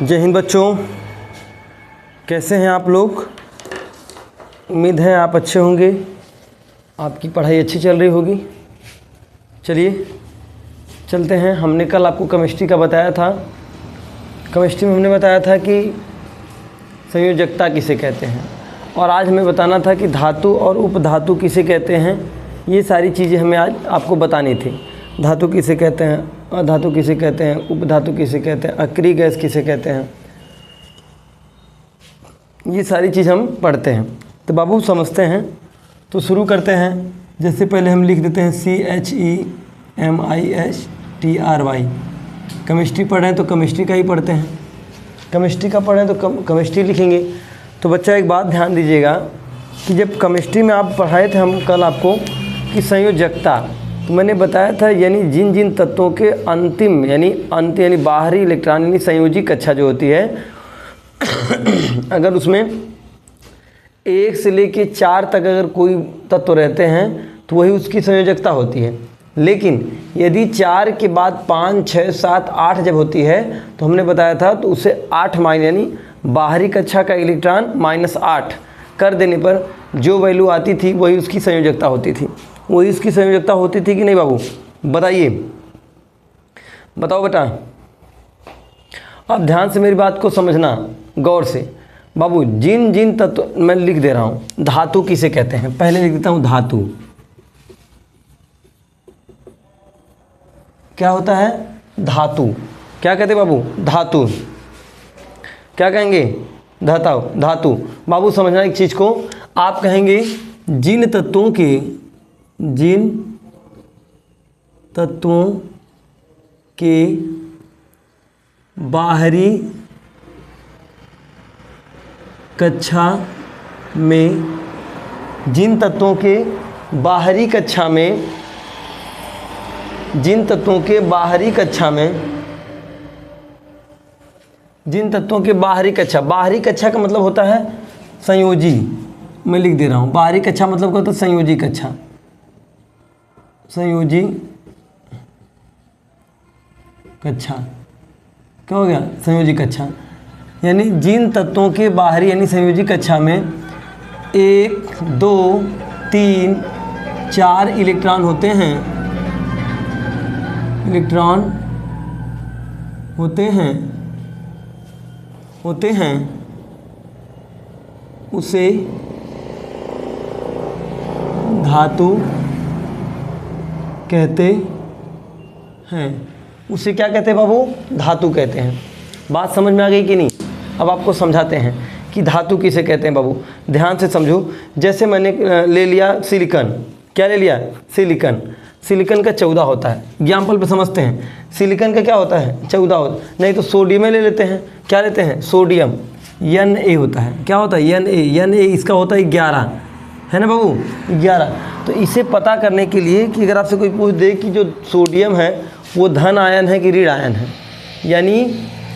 जय हिंद बच्चों, कैसे हैं आप लोग। उम्मीद है आप अच्छे होंगे, आपकी पढ़ाई अच्छी चल रही होगी। चलिए चलते हैं। हमने कल आपको केमिस्ट्री का बताया था। केमिस्ट्री में हमने बताया था कि संयोजकता किसे कहते हैं, और आज हमें बताना था कि धातु और उपधातु किसे कहते हैं। ये सारी चीज़ें हमें आज आपको बतानी थी। धातु किसे कहते हैं, अधातु किसे कहते हैं, उपधातु किसे कहते हैं, अक्रिय गैस किसे कहते हैं, ये सारी चीज़ हम पढ़ते हैं। तो बाबू समझते हैं, तो शुरू करते हैं। जैसे पहले हम लिख देते हैं CHEMISTRY। केमिस्ट्री पढ़ रहे हैं तो केमिस्ट्री का ही पढ़ते हैं, केमिस्ट्री का पढ़ें तो केमिस्ट्री लिखेंगे। तो बच्चा एक बात ध्यान दीजिएगा कि जब केमिस्ट्री में आप पढ़ाए थे हम कल आपको कि संयोजकता, तो मैंने बताया था यानी जिन जिन तत्वों के अंतिम यानी बाहरी इलेक्ट्रॉन यानी संयोजी कक्षा जो होती है अगर उसमें 1 से लेके 4 तक अगर कोई तत्व रहते हैं तो वही उसकी संयोजकता होती है। लेकिन यदि 4 के बाद 5, 6, 7, 8 जब होती है तो हमने बताया था तो उसे 8 माइनस यानी बाहरी कक्षा का इलेक्ट्रॉन -8 कर देने पर जो वैल्यू आती थी वही उसकी संयोजकता होती थी। वही उसकी संयोजकता होती थी कि नहीं बाबू, बताइए, बताओ बेटा। अब ध्यान से मेरी बात को समझना गौर से बाबू। जिन जिन तत्व मैं लिख दे रहा हूँ, धातु किसे कहते हैं, पहले लिख देता हूँ धातु। क्या होता है धातु, क्या कहते हैं बाबू, धातु। क्या कहेंगे, धातु। बाबू समझना एक चीज़ को, आप कहेंगे जिन तत्वों के बाहरी कक्षा में, जिन तत्वों के बाहरी कक्षा में, जिन तत्वों के बाहरी कक्षा में, जिन तत्वों के बाहरी कक्षा, बाहरी कक्षा का मतलब होता है संयोजी। मैं लिख दे रहा हूँ, बाहरी कक्षा मतलब क्या होता है, संयोजी कक्षा, संयोजी कक्षा। क्या हो गया, संयोजी कक्षा। यानी जिन तत्वों के बाहरी यानी संयोजी कक्षा में 1, 2, 3, 4 इलेक्ट्रॉन होते हैं, इलेक्ट्रॉन होते हैं उसे धातु कहते हैं। उसे क्या कहते हैं बाबू, धातु कहते हैं। बात समझ में आ गई कि नहीं। अब आपको समझाते हैं कि धातु किसे कहते हैं बाबू। ध्यान से समझो। जैसे मैंने ले लिया सिलिकॉन, क्या ले लिया, सिलिकॉन। सिलिकॉन का 14 होता है, एग्जाम्पल पे समझते हैं। सिलिकॉन का क्या होता है, 14 होता, नहीं तो सोडियम ले लेते हैं। क्या लेते हैं, सोडियम, Na होता है। क्या होता है, Na इसका होता है 11, है ना बाबू, 11। तो इसे पता करने के लिए कि अगर आपसे कोई पूछ दे कि जो सोडियम है वो धन आयन है कि ऋण आयन है, यानी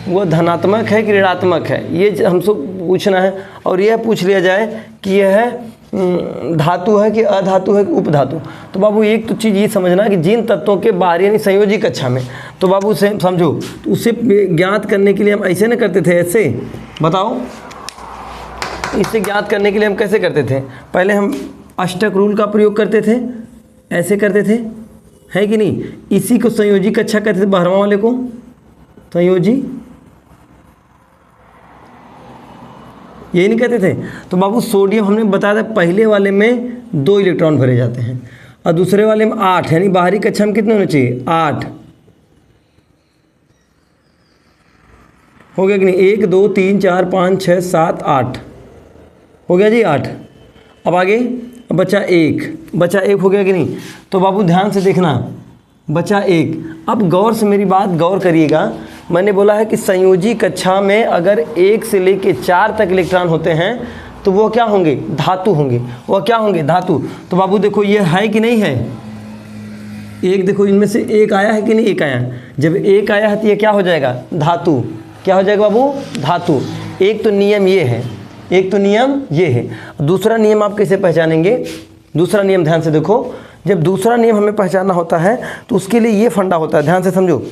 वो धनात्मक है कि ऋणात्मक है, ये हमसे पूछना है। और यह पूछ लिया जाए कि यह धातु है कि अधातु है कि उपधातु, तो बाबू एक तो चीज़ ये समझना कि जिन तत्वों के बाहरी यानी संयोजी कक्षा में, तो बाबू से समझो, तो उसे ज्ञात करने के लिए हम ऐसे न करते थे, ऐसे बताओ। इसे ज्ञात करने के लिए हम कैसे करते थे, पहले हम अष्टक रूल का प्रयोग करते थे, ऐसे करते थे, है कि नहीं। इसी को संयोजी कक्षा कहते थे, 12वां वाले को संयोजी, यही नहीं कहते थे। तो बाबू सोडियम हमने बताया था पहले वाले में 2 इलेक्ट्रॉन भरे जाते हैं और दूसरे वाले में 8, यानी बाहरी कक्षा में कितने होने चाहिए, 8 हो गया कि नहीं। 1, 2, 3, 4, 5, 6, 7, 8 हो गया जी, 8। अब आगे बचा 1 हो गया कि नहीं। तो बाबू ध्यान से देखना, बचा 1। अब गौर से मेरी बात गौर करिएगा। मैंने बोला है कि संयोजी कक्षा में अगर 1 से लेके 4 तक इलेक्ट्रॉन होते हैं तो वो क्या होंगे, धातु होंगे। वो क्या होंगे, धातु। तो बाबू देखो ये है कि नहीं है, एक देखो इनमें से एक आया है कि नहीं, एक आया है। जब एक आया है तो ये क्या हो जाएगा, धातु। क्या हो जाएगा बाबू, धातु। एक तो नियम ये है, एक तो नियम ये है। दूसरा नियम आप कैसे पहचानेंगे, दूसरा नियम ध्यान से देखो। जब दूसरा नियम हमें पहचानना होता है तो उसके लिए ये फंडा होता है, ध्यान से समझो।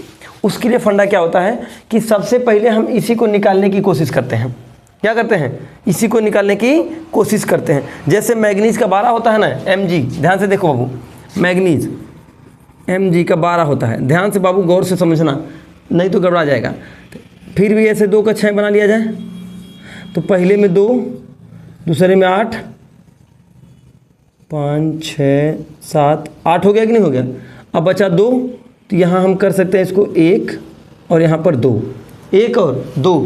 उसके लिए फंडा क्या होता है कि सबसे पहले हम इसी को निकालने की कोशिश करते हैं। क्या करते हैं? इसी को निकालने की कोशिश करते हैं। जैसे मैग्नीज का 12 होता है ना, Mg, ध्यान से देखो बाबू, मैग्नीज Mg का 12 होता है। ध्यान से बाबू गौर से समझना, नहीं तो गड़बड़ा जाएगा। फिर भी ऐसे 2 का 6 बना लिया जाए तो पहले में 2, दूसरे में 8, 5 6 7 8 हो गया कि नहीं हो गया? अब बचा 2, तो यहाँ हम कर सकते हैं इसको 1 और यहाँ पर 2, 1 और 2।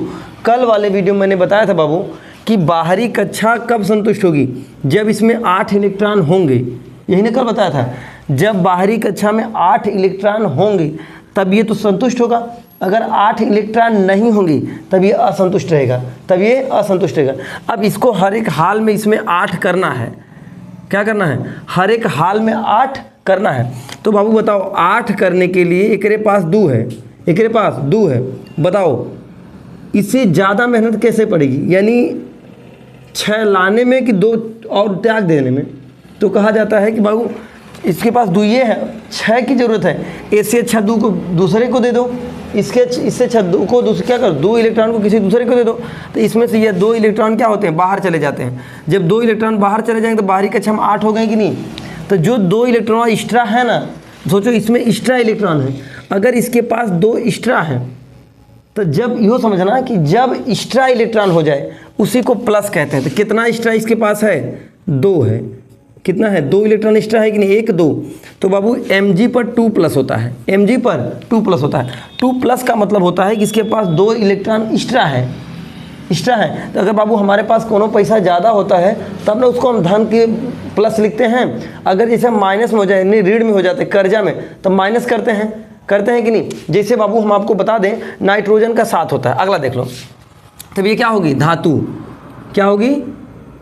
कल वाले वीडियो में मैंने बताया था बाबू कि बाहरी कक्षा कब संतुष्ट होगी? जब इसमें 8 इलेक्ट्रॉन होंगे। यही ने कल बताया था, जब बाहरी कक्षा में 8 इलेक्ट्रॉन होंगे तब ये तो संतुष्ट होगा। अगर 8 इलेक्ट्रॉन नहीं होंगे तब ये असंतुष्ट रहेगा, तब ये असंतुष्ट रहेगा। अब इसको हर एक हाल में इसमें 8 करना है। क्या करना है? हर एक हाल में 8 करना है। तो बाबू बताओ, 8 करने के लिए एकरे पास 2 है, एकरे पास 2 है। बताओ इससे ज़्यादा मेहनत कैसे पड़ेगी? यानी 6 लाने में कि 2 और त्याग देने में? तो कहा जाता है कि बाबू इसके पास 2 ये है, 6 की ज़रूरत है, इससे अच्छा 2 को दूसरे को दे दो, इससे अच्छा 2 को दूसरे क्या कर, 2 इलेक्ट्रॉन को किसी दूसरे को दे दो। तो इसमें से ये 2 इलेक्ट्रॉन क्या होते हैं? बाहर चले जाते हैं। जब 2 इलेक्ट्रॉन बाहर चले जाएंगे तो बाहरी कक्षा में 8 हो गए कि नहीं? तो जो 2 इलेक्ट्रॉन एक्स्ट्रा है ना, सोचो इसमें एक्स्ट्रा इलेक्ट्रॉन है, अगर इसके पास 2 एक्स्ट्रा हैं तो जब यो समझना कि जब एक्स्ट्रा इलेक्ट्रॉन हो जाए उसी को प्लस कहते हैं। तो कितना एक्स्ट्रा इसके पास है? 2 है। कितना है? 2 इलेक्ट्रॉन एक्स्ट्रा है कि नहीं? 1 2। तो बाबू Mg पर 2 प्लस होता है, Mg पर 2 प्लस होता है। 2 प्लस का मतलब होता है कि इसके पास 2 इलेक्ट्रॉन एक्स्ट्रा है, एक्स्ट्रा है। तो अगर बाबू हमारे पास कोनो पैसा ज़्यादा होता है तब ना उसको हम धन के प्लस लिखते हैं। अगर जैसे माइनस में हो जाए, नहीं ऋण में हो जाते, कर्जा में, तब माइनस करते हैं कि नहीं? जैसे बाबू हम आपको बता दें नाइट्रोजन का 7 होता है। अगला देख लो, तब ये क्या होगी? धातु। क्या होगी?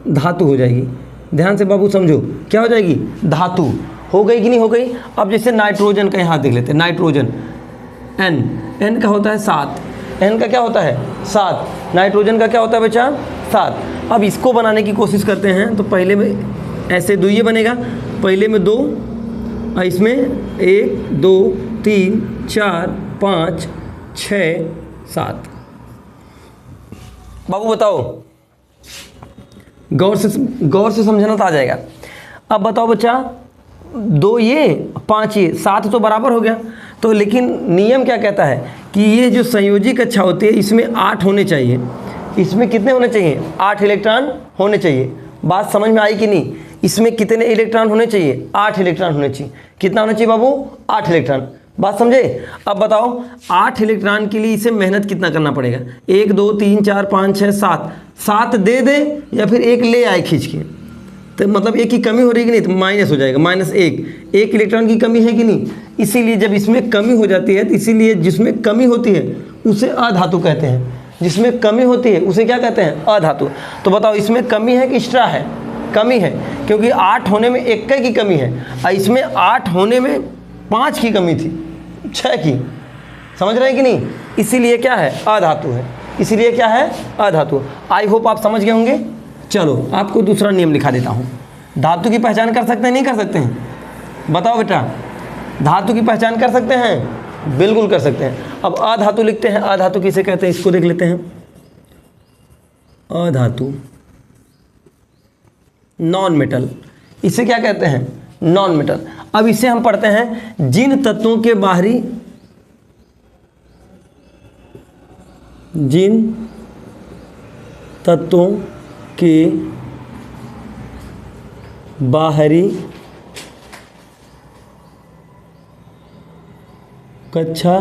धातु हो जाएगी। ध्यान से बाबू समझो, क्या हो जाएगी? धातु हो गई कि नहीं हो गई? अब जैसे नाइट्रोजन का यहाँ देख लेते हैं, नाइट्रोजन N का होता है 7, N का क्या होता है? 7। नाइट्रोजन का क्या होता है बच्चा? 7। अब इसको बनाने की कोशिश करते हैं तो पहले में ऐसे 2 ये बनेगा, पहले में 2 और इसमें 1 2 3 4 5 6 7। बाबू बताओ, गौर से समझना तो आ जाएगा। अब बताओ बच्चा, 2 ये 5 ये 7 तो बराबर हो गया। तो लेकिन नियम क्या कहता है कि ये जो संयोजी कक्षा होती है इसमें 8 होने चाहिए। इसमें कितने होने चाहिए? 8 इलेक्ट्रॉन होने चाहिए। बात समझ में आई कि नहीं? इसमें कितने इलेक्ट्रॉन होने चाहिए? 8 इलेक्ट्रॉन होने चाहिए। कितना होना चाहिए बाबू? 8 इलेक्ट्रॉन। बात समझे? अब बताओ 8 इलेक्ट्रॉन के लिए इसे मेहनत कितना करना पड़ेगा? 1 2 3 4 5 6 7। 7 दे दे या फिर 1 ले आए खींच के, तो मतलब 1 की कमी हो रही है कि नहीं? तो माइनस हो जाएगा, -1। 1 इलेक्ट्रॉन की कमी है कि नहीं? इसीलिए जब इसमें कमी हो जाती है तो इसीलिए जिसमें कमी होती है उसे अधातु कहते हैं। जिसमें कमी होती है उसे क्या कहते हैं? अधातु। तो बताओ इसमें कमी है कि एक्स्ट्रा है? कमी है, क्योंकि 8 होने में 1 की कमी है और इसमें 8 होने में 5 की कमी थी, 6 की। समझ रहे हैं कि नहीं? इसीलिए क्या है? अधातु है। इसीलिए क्या है? अधातु। आई होप आप समझ गए होंगे। चलो आपको दूसरा नियम लिखा देता हूँ। धातु की पहचान कर सकते हैं नहीं कर सकते हैं? बताओ बेटा, धातु की पहचान कर सकते हैं? बिल्कुल कर सकते हैं। अब अधातु लिखते हैं। अधातु किसे कहते हैं? इसको देख लेते हैं। अधातु नॉन मेटल, इसे क्या कहते हैं? Non metal. अब इसे हम पढ़ते हैं जिन तत्वों के बाहरी कक्षा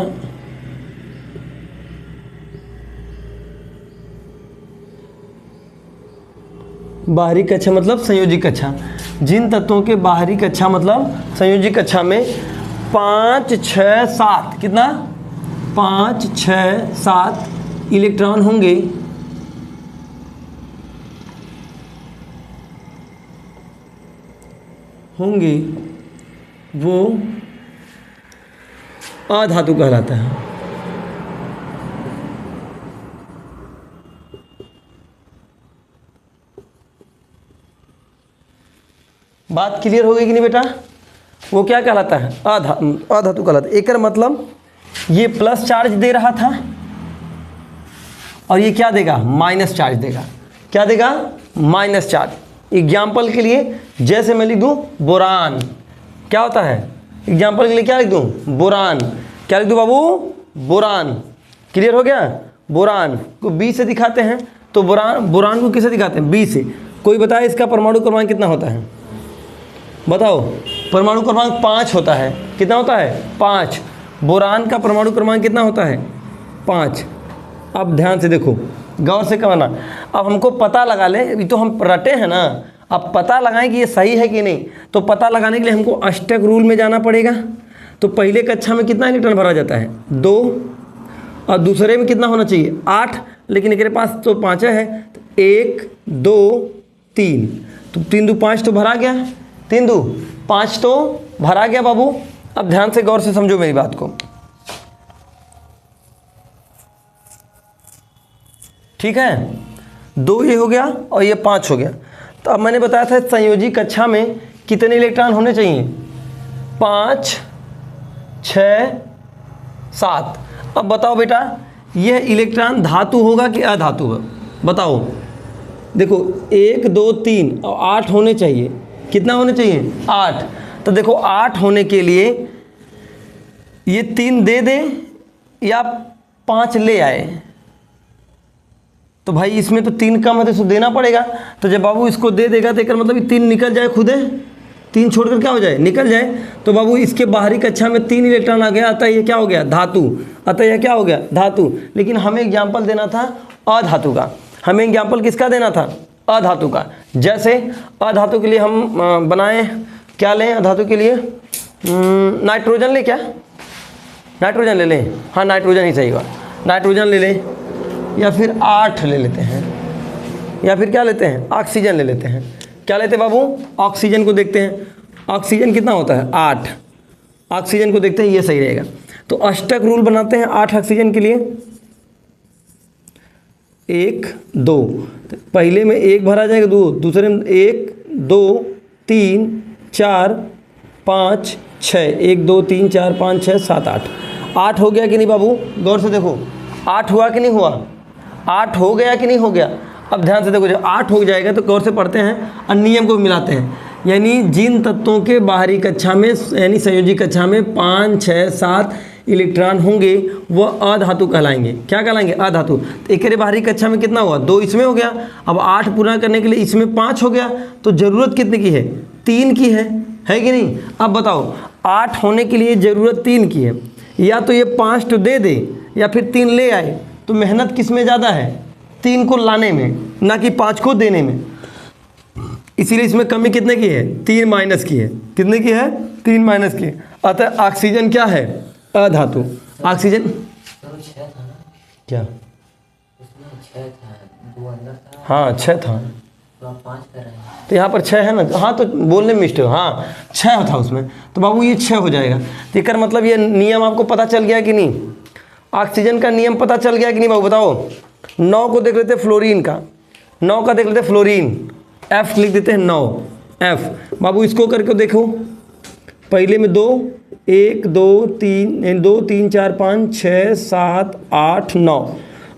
बाहरी कक्षा मतलब संयोजी कक्षा। जिन तत्वों के बाहरी कक्षा मतलब संयोजी कक्षा में 5 6 7, कितना? 5 6 7 इलेक्ट्रॉन होंगे। वो अधातु कहलाता है। बात क्लियर हो गई कि नहीं बेटा? वो क्या कहलाता है? अधातु कहलाता है। एक मतलब ये प्लस चार्ज दे रहा था और ये क्या देगा, माइनस चार्ज देगा। क्या देगा, माइनस चार्ज। एग्जाम्पल के लिए जैसे मैं लिख दूं बोरान, क्या होता है, एग्जाम्पल के लिए क्या लिख दूं, बोरान। क्या लिख दूं बाबू, बोरान। क्लियर हो गया। बोरान को बी से दिखाते हैं, तो बोरान को किसे दिखाते हैं, बी से। कोई बताए इसका परमाणु क्रमांक कितना होता है, बताओ। परमाणु क्रमांक 5 होता है। कितना होता है, 5। बोरान का परमाणु क्रमांक कितना होता है, 5। अब ध्यान से देखो, गौर से करना। अब हमको पता लगा ले, अभी तो हम रटे हैं ना, अब पता लगाएं कि ये सही है कि नहीं। तो पता लगाने के लिए हमको अष्टक रूल में जाना पड़ेगा। तो पहले कक्षा में कितना इलेक्ट्रॉन भरा जाता है, 2, और दूसरे में कितना होना चाहिए, 8, लेकिन इनके पास तो 5 है, तो 1 2 3, तो 3 2 5 तो भरा गया, 3 2 5 तो भरा गया बाबू। अब ध्यान से गौर से समझो मेरी बात को, ठीक है। 2 ये हो गया और ये 5 हो गया। तो अब मैंने बताया था संयोजी कक्षा में कितने इलेक्ट्रॉन होने चाहिए, 5 6 7। अब बताओ बेटा, यह इलेक्ट्रॉन धातु होगा कि अधातु होगा, बताओ। देखो 1 2 3 और 8 होने चाहिए। कितना होने चाहिए, 8। तो देखो 8 होने के लिए ये 3 दे दे या 5 ले आए, तो भाई इसमें तो 3 कम है तो इसको देना पड़ेगा। तो जब बाबू इसको दे देगा तो इसका मतलब 3 निकल जाए, खुद है 3 छोड़कर क्या हो जाए, निकल जाए। तो बाबू इसके बाहरी कक्षा में 3 इलेक्ट्रॉन आ गया, अतः ये क्या हो गया, धातु। अतः यह क्या हो गया, धातु। लेकिन हमें एग्जाम्पल देना था अधातु का। हमें एग्जाम्पल किसका देना था, अधातु का। जैसे अधातु के लिए हम बनाएं, क्या लें अधातु के लिए, नाइट्रोजन ले, क्या नाइट्रोजन ले लें, हाँ नाइट्रोजन ही सही हुआ, नाइट्रोजन ले लें, या फिर 8 ले लेते हैं, या फिर क्या लेते हैं, ऑक्सीजन ले लेते हैं। क्या लेते हैं बाबू, ऑक्सीजन को देखते हैं। ऑक्सीजन कितना होता है, 8। ऑक्सीजन को देखते हैं, ये सही रहेगा। तो अष्टक रूल बनाते हैं 8 ऑक्सीजन के लिए। 1 2, तो पहले में 1 भरा जाएगा, 2 दूसरे में 1 2 3 4 5 6, 1 2 3 4 5 6 7 8। 8 हो गया कि नहीं बाबू, गौर से देखो 8 हुआ कि नहीं हुआ, 8 हो गया कि नहीं हो गया। अब ध्यान से देखो, जब 8 हो जाएगा तो गौर से पढ़ते हैं और नियम को मिलाते हैं। यानी जिन तत्वों के बाहरी कक्षा में यानी संयोजी कक्षा में 5 6 7 इलेक्ट्रॉन होंगे वह अधातु कहलाएंगे। क्या कहलाएंगे, अधातु। तो एक बाहरी कक्षा में कितना हुआ, 2 इसमें हो गया। अब 8 पूरा करने के लिए इसमें 5 हो गया, तो ज़रूरत कितने की है, 3 की है कि नहीं। अब बताओ 8 होने के लिए ज़रूरत 3 की है, या तो ये 5 तो दे दे या फिर 3 ले आए। तो मेहनत किस में ज़्यादा है, 3 को लाने में, ना कि 5 को देने में। इसीलिए इसमें कमी कितने की है, 3 माइनस की है। कितने की है, 3 माइनस की। अतः ऑक्सीजन क्या है, अधातु। ऑक्सीजन क्या, हाँ 6 था, तो यहाँ पर 6 है ना, हाँ तो बोलने में मिस्टेक, हाँ 6 था उसमें, तो बाबू ये 6 हो जाएगा। तो इसका मतलब ये नियम आपको पता चल गया कि नहीं, ऑक्सीजन का नियम पता चल गया कि नहीं बाबू, बताओ। 9 को देख लेते फ्लोरीन का, 9 का देख लेते फ्लोरीन, F लिख देते हैं 9 F। बाबू इसको करके देखो, पहले में 2 1 2 3 4 5 6 7 8 9।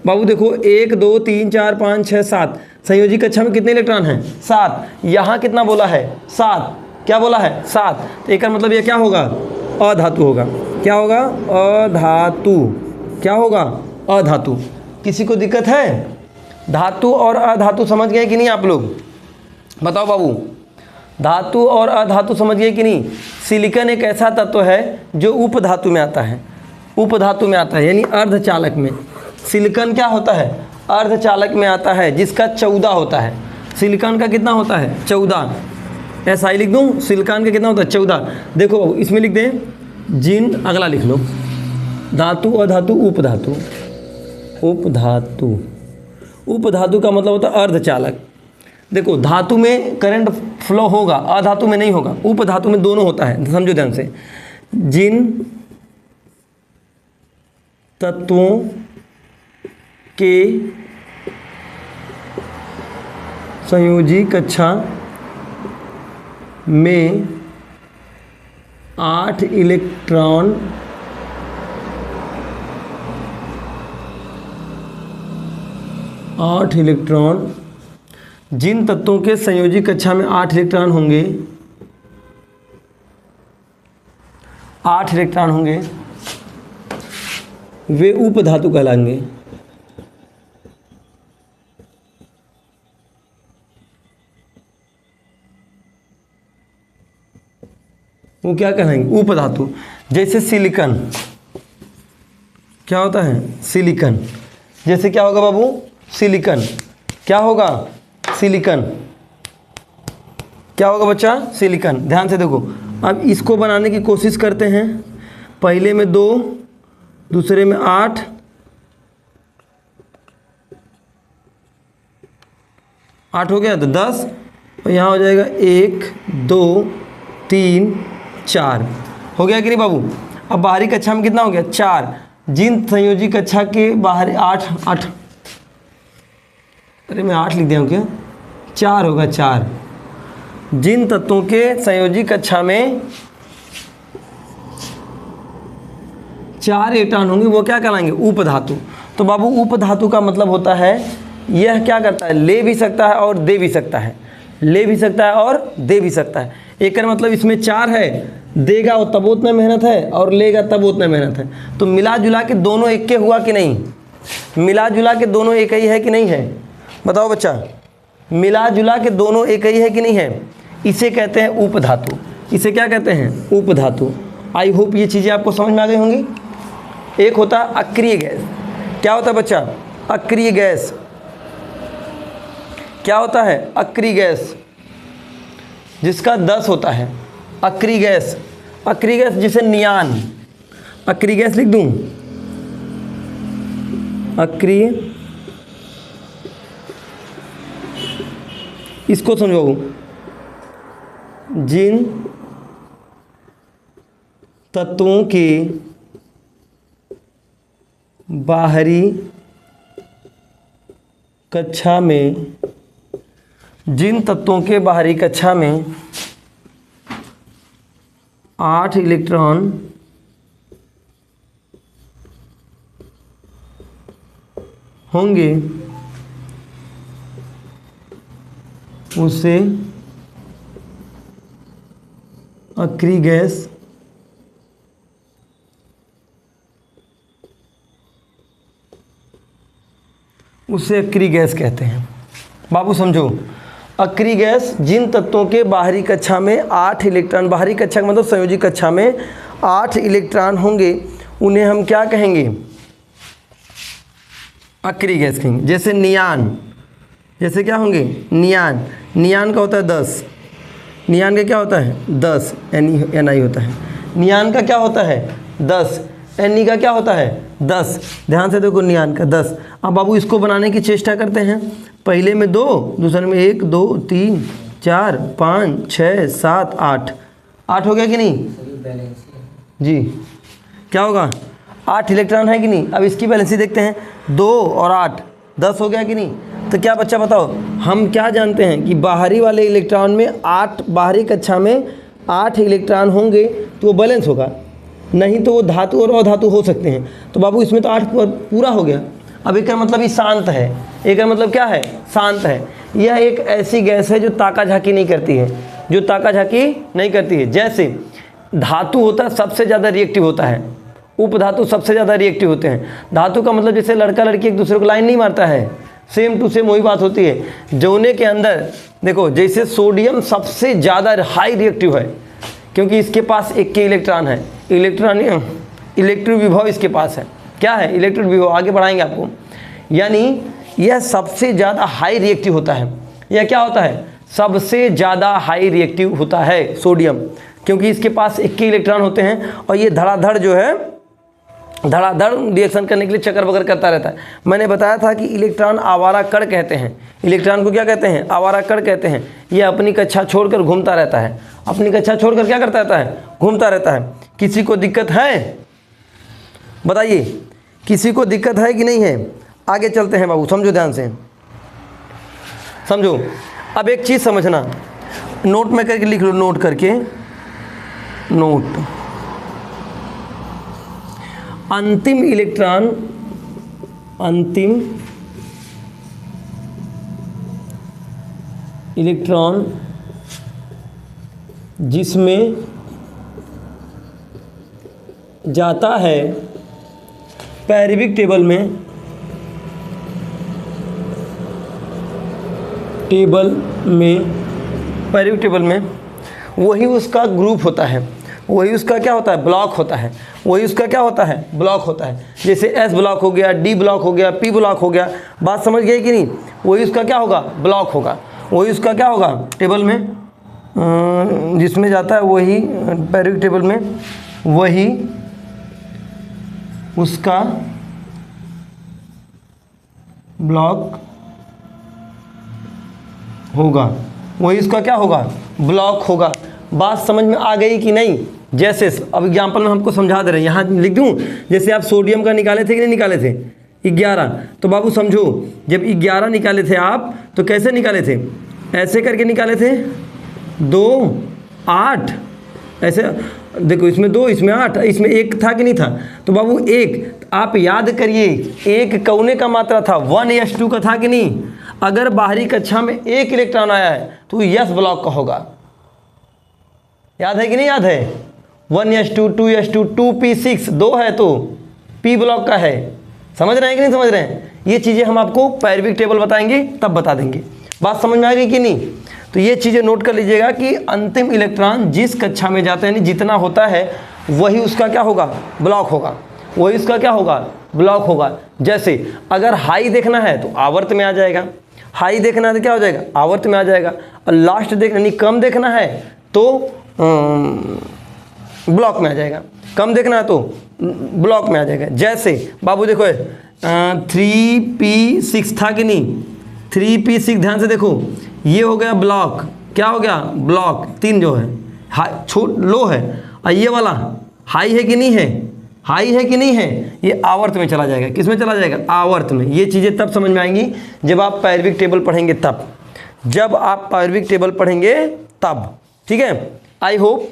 बाबू देखो 1 2 3 4 5 6 7, संयोजी कक्षा में कितने इलेक्ट्रॉन हैं, 7। यहाँ कितना बोला है, 7। क्या बोला है, 7। तो एक मतलब ये क्या होगा, अधातु होगा। क्या होगा, अधातु। क्या होगा, अधातु। किसी को दिक्कत है, धातु और अधातु समझ गए कि नहीं आप लोग, बताओ बाबू। धातु और अधातु समझ गए कि नहीं। सिलिकॉन एक ऐसा तत्व है जो उपधातु में आता है, उपधातु में आता है, यानी अर्धचालक में। सिलिकॉन क्या होता है, अर्धचालक में आता है, जिसका 14 होता है। सिलिकॉन का कितना होता है, 14। ऐसा ही लिख दूँ, सिलिकॉन का कितना होता है, 14। देखो इसमें लिख दें जिन, अगला लिख लो, धातु अधातु उपधातु। उपधातु, उपधातु का मतलब होता है अर्धचालक। देखो धातु में करंट फ्लो होगा, अधातु में नहीं होगा, उपधातु में दोनों होता है। समझो ध्यान से, जिन तत्वों के संयोजी कक्षा में 8 इलेक्ट्रॉन 8 इलेक्ट्रॉन, जिन तत्वों के संयोजी कक्षा में 8 इलेक्ट्रॉन होंगे, 8 इलेक्ट्रॉन होंगे, वे उपधातु कहलाएंगे। वो क्या कहलाएंगे? उपधातु। जैसे सिलिकॉन, क्या होता है? सिलिकॉन। जैसे क्या होगा बाबू? सिलिकॉन। क्या होगा? सिलिकॉन। क्या होगा बच्चा? सिलिकॉन। ध्यान से देखो, अब इसको बनाने की कोशिश करते हैं। पहले में 2, दूसरे में 8, हो गया तो 10, और यहाँ हो जाएगा 1 2 3 4। हो गया कि नहीं बाबू? अब बाहरी कक्षा में कितना हो गया? 4। जिन संयोजी कक्षा के बाहरी 8, अरे मैं 8 लिख दिया हूँ क्या? 4 होगा, 4। जिन तत्वों के संयोजी कक्षा में 4 इलेक्ट्रॉन होंगे वो क्या कहलाएंगे? उपधातु। तो बाबू उपधातु का मतलब होता है यह क्या करता है? ले भी सकता है और दे भी सकता है। ले भी सकता है और दे भी सकता है। एक का मतलब इसमें 4 है, देगा वो तब उतना मेहनत है और लेगा तब उतना मेहनत है। तो मिला जुला के दोनों एक के हुआ कि नहीं? मिला जुला के दोनों एक ही है कि नहीं है? बताओ बच्चा, मिला जुला के दोनों एक ही है कि नहीं है? इसे कहते हैं उपधातु। इसे क्या कहते हैं? उपधातु। आई होप ये चीज़ें आपको समझ में आ गई होंगी। एक होता है अक्रिय गैस। क्या होता है बच्चा? अक्रिय गैस। क्या होता है? अक्रिय गैस, जिसका 10 होता है। अक्रिय गैस, अक्रिय गैस जिसे नियान, अक्रिय गैस लिख दूं, अक्रिय, इसको समझो, जिन तत्वों के बाहरी कक्षा में, जिन तत्वों के बाहरी कक्षा में 8 इलेक्ट्रॉन होंगे उसे अक्रिय गैस कहते हैं। बाबू समझो, अक्रिय गैस जिन तत्वों के बाहरी कक्षा में 8 इलेक्ट्रॉन, बाहरी कक्षा का मतलब संयोजी कक्षा में 8 इलेक्ट्रॉन होंगे, उन्हें हम क्या कहेंगे? अक्रिय गैस कहेंगे। जैसे नियान, जैसे क्या होंगे? नियान। नियान का होता है 10। नियान का क्या होता है? 10 Ni होता है। नियान का क्या होता है? 10। Ni का क्या होता है? 10। ध्यान से देखो, नियान का 10। अब बाबू इसको बनाने की चेष्टा करते हैं। पहले में 2, दूसरे में 1 2 3 4 5 6 7 8। 8 हो गया कि नहीं जी? क्या होगा? 8 इलेक्ट्रॉन है कि नहीं? अब इसकी बैलेंसी देखते हैं। 2 और 8 10 हो गया कि नहीं? तो क्या बच्चा बताओ, हम क्या जानते हैं कि बाहरी वाले इलेक्ट्रॉन में 8, बाहरी कक्षा में 8 इलेक्ट्रॉन होंगे तो वो बैलेंस होगा, नहीं तो वो धातु और अधातु हो सकते हैं। तो बाबू इसमें तो 8 पूरा हो गया। अब एक का मतलब ये शांत है। एक का मतलब क्या है? शांत है। यह एक ऐसी गैस है जो ताका झाकी नहीं करती है, जो ताका झाकी नहीं करती है। जैसे धातु होता है सबसे ज़्यादा रिएक्टिव होता है, उपधातु सबसे ज़्यादा रिएक्टिव होते हैं। धातु का मतलब जैसे लड़का लड़की एक दूसरे को लाइन नहीं मारता है, सेम टू सेम वही बात होती है। जौने के अंदर देखो, जैसे सोडियम सबसे ज़्यादा हाई रिएक्टिव है क्योंकि इसके पास एक के इलेक्ट्रॉन है। इलेक्ट्रिक विभव इसके पास है। क्या है? इलेक्ट्रिक विभव। आगे बढ़ाएंगे आपको। यानी यह सबसे ज़्यादा हाई रिएक्टिव होता है। यह क्या होता है? सबसे ज़्यादा हाई रिएक्टिव होता है सोडियम, क्योंकि इसके पास एक के इलेक्ट्रॉन होते हैं और ये धड़ाधड़ जो है, धड़ाधड़ रिएक्शन करने के लिए चक्कर वगैरह करता रहता है। मैंने बताया था कि इलेक्ट्रॉन आवारा कण कहते हैं। इलेक्ट्रॉन को क्या कहते हैं? आवारा कण कहते हैं। यह अपनी कक्षा छोड़कर घूमता रहता है। अपनी कक्षा छोड़कर क्या करता रहता है? घूमता रहता है। किसी को दिक्कत है? बताइए, किसी को दिक्कत है कि नहीं है? आगे चलते हैं बाबू, समझो ध्यान से, समझो। अब एक चीज़ समझना, नोट में करके लिख लो, नोट करके, नोट। अंतिम इलेक्ट्रॉन, अंतिम इलेक्ट्रॉन जिसमें जाता है पैरिविक टेबल में वही उसका ग्रुप होता है, वही उसका क्या होता है, ब्लॉक होता है, वही उसका क्या होता है, ब्लॉक होता है। जैसे एस ब्लॉक हो गया, डी ब्लॉक हो गया, पी ब्लॉक हो गया, बात समझ गए कि नहीं। वही उसका क्या होगा, ब्लॉक होगा, वही उसका क्या होगा, टेबल में जिसमें जाता है वही पैरिविक टेबल में वही उसका ब्लॉक होगा, वही उसका क्या होगा, ब्लॉक होगा। बात समझ में आ गई कि नहीं। जैसे अब एग्जांपल में हमको समझा दे रहे हैं, यहाँ लिख दूँ। जैसे आप सोडियम का निकाले थे कि नहीं निकाले थे, 11। तो बाबू समझो, जब 11 निकाले थे आप तो कैसे निकाले थे, ऐसे करके निकाले थे, 2 8 ऐसे। देखो इसमें 2, इसमें 8, इसमें 1 था कि नहीं था। तो बाबू 1 आप याद करिए, 1 कौने का मात्रा था, 1s2 का था कि नहीं। अगर बाहरी कक्षा में 1 इलेक्ट्रॉन आया है तो यस ब्लॉक का होगा। याद है कि नहीं याद है, 1s2 2s2 2p6 2 है तो p ब्लॉक का है। समझ रहे हैं कि नहीं समझ रहे हैं। ये चीज़ें हम आपको पैरिविक टेबल बताएंगे तब बता देंगे। बात समझ में आ गई कि नहीं। तो ये चीज़ें नोट कर लीजिएगा कि अंतिम इलेक्ट्रॉन जिस कक्षा में जाते हैं जितना होता है वही उसका क्या होगा, ब्लॉक होगा, वही उसका क्या होगा, ब्लॉक होगा। जैसे अगर हाई देखना है तो आवर्त में आ जाएगा, हाई देखना है तो क्या हो जाएगा, आवर्त में आ जाएगा। और लास्ट देखना यानी कम देखना है तो ब्लॉक में आ जाएगा, कम देखना है तो ब्लॉक में आ जाएगा। जैसे बाबू देखो 3p6 था कि नहीं, 3p6 ध्यान से देखो, ये हो गया ब्लॉक, क्या हो गया, ब्लॉक 3 जो है हाई लो है, और ये वाला हाई है कि नहीं है, हाई है कि नहीं है, ये आवर्त में चला जाएगा। किस में चला जाएगा, आवर्त में। ये चीज़ें तब समझ में आएंगी जब आप पैरिविक टेबल पढ़ेंगे तब, जब आप पैरिविक टेबल पढ़ेंगे तब, ठीक है। आई होप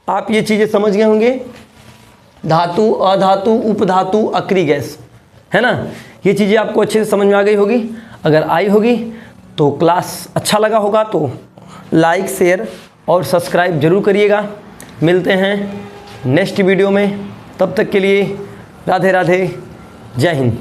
आप ये चीज़ें समझ गए होंगे। धातु, अधातु, उपधातु, अक्रिय गैस, है ना, ये चीज़ें आपको अच्छे से समझ में आ गई होगी। अगर आई होगी तो क्लास अच्छा लगा होगा तो लाइक, शेयर और सब्सक्राइब जरूर करिएगा। मिलते हैं नेक्स्ट वीडियो में, तब तक के लिए राधे राधे, जय हिंद।